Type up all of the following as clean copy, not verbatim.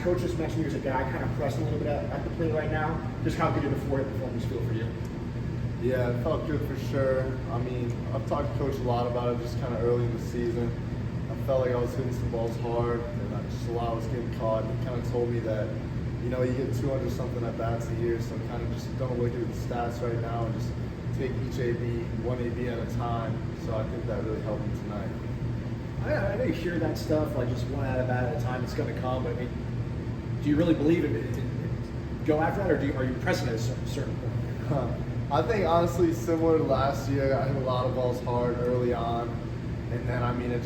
coach just mentioned you as a guy kind of pressing a little bit at the plate right now. Just how good did the forehand performance feel for you? Yeah, it felt good for sure. I mean, I've talked to Coach a lot about it just kind of early in the season. I felt like I was hitting some balls hard, and just a lot was getting caught. And he kind of told me that, you know, you get 200 something at bats a year, so kind of just don't look at the stats right now and just take each AB, one AB at a time. So I think that really helped me tonight. I know you hear that stuff, like just one at a bat at a time, it's going to come. But I mean, do you really believe it? Go after that, or are you pressing at a certain point? I think honestly, similar to last year, I hit a lot of balls hard early on, and then I mean,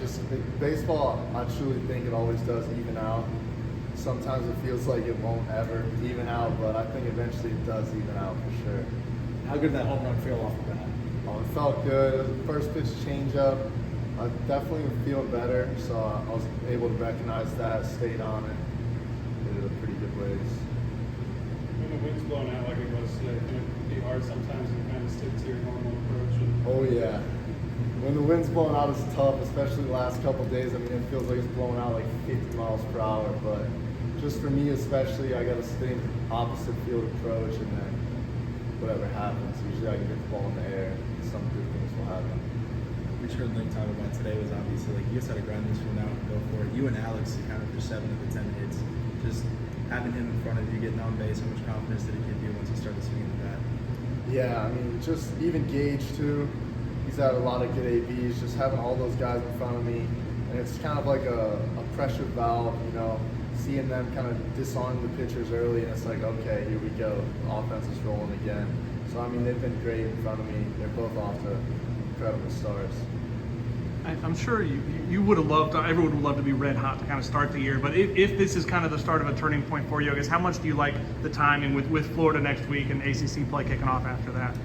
baseball. I truly think it always does even out. Sometimes it feels like it won't ever even out, but I think eventually it does even out for sure. How good did that home run feel off the bat? Oh, it felt good. It was the first pitch changeup. I definitely feel better, so I was able to recognize that, stayed on it, did it a pretty good ways. When the wind's blowing out like it was today, can it be hard sometimes to kind of stick to your normal approach? Oh yeah. When the wind's blowing out, it's tough, especially the last couple of days. I mean, it feels like it's blowing out like 50 miles per hour, but just for me especially, I got to stay in the opposite field approach, and then whatever happens, usually I can get the ball in the air, and some good things will happen. We heard Link talk about today was obviously like you just had to grind this one out and go for it. You and Alex accounted for 7 of the 10 hits. Just having him in front of you, getting on base, how much confidence did it give you once you started swinging the bat? Yeah, I mean, just even Gage too. He's had a lot of good ABs. Just having all those guys in front of me, and it's kind of like a pressure valve, you know. Seeing them kind of disarm the pitchers early, and it's like, okay, here we go. The offense is rolling again. So I mean, they've been great in front of me. They're both off to incredible starts. I'm sure you would have loved, everyone would love to be red hot to kind of start the year, but if this is kind of the start of a turning point for you, I guess, how much do you like the timing with Florida next week and ACC play kicking off after that?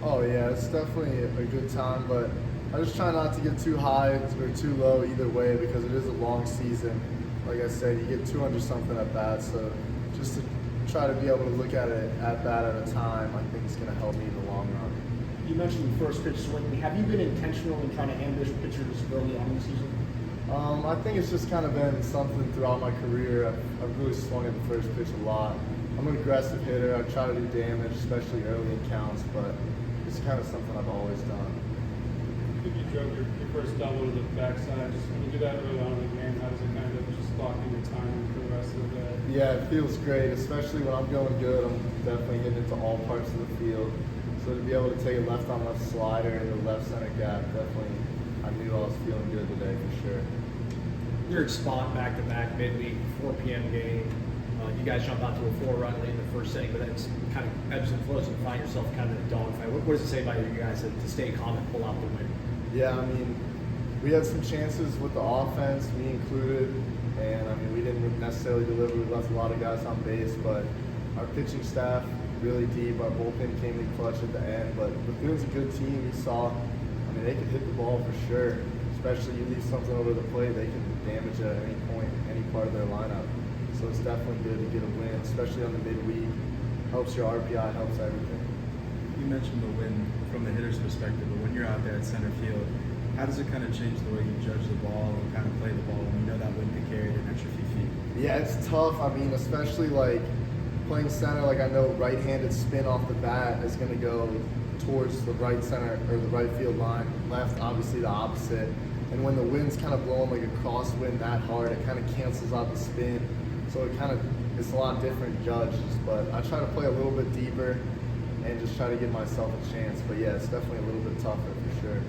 Oh yeah, it's definitely a good time, but I just try not to get too high or too low either way because it is a long season. Like I said, you get 200 something at bat, so just to try to be able to look at it at bat at a time, I think it's going to help me in the long run. You mentioned the first pitch swing. Have you been intentional in trying to ambush pitchers early on in the season? I think it's just kind of been something throughout my career. I've really swung at the first pitch a lot. I'm an aggressive hitter. I try to do damage, especially early in counts, but it's kind of something I've always done. I think you drove your first double to the backside. Just when you do that early on in the game, how does it kind of just lock in your timing for the rest of the day? Yeah, it feels great, especially when I'm going good. I'm definitely hitting it to all parts of the field. So to be able to take a left-on-left slider in the left center gap, definitely, I knew I was feeling good today for sure. Weird spot back-to-back midweek, 4 p.m. game. You guys jump out to a 4-run lead in the first inning, but then it's kind of ebbs and flows and you find yourself kind of in a dogfight. What does it say about you guys to stay calm and pull out the win? Yeah, I mean, we had some chances with the offense, me included, and I mean, we didn't necessarily deliver. We left a lot of guys on base, but our pitching staff really deep. Our bullpen came in clutch at the end, but Bethune's a good team. You saw, I mean, they can hit the ball for sure. Especially you leave something over the plate, they can damage it at any point, any part of their lineup. So it's definitely good to get a win, especially on the midweek. Helps your RPI, helps everything. You mentioned the win from the hitter's perspective, but when you're out there at center field, how does it kind of change the way you judge the ball and kind of play the ball when you know that wind could carry it an extra few feet? Yeah, it's tough. I mean, especially like playing center, like I know right-handed spin off the bat is going to go towards the right center or the right field line. Left, obviously the opposite. And when the wind's kind of blowing like a crosswind that hard, it kind of cancels out the spin. So it's a lot different judges. But I try to play a little bit deeper and just try to give myself a chance. But yeah, it's definitely a little bit tougher for sure.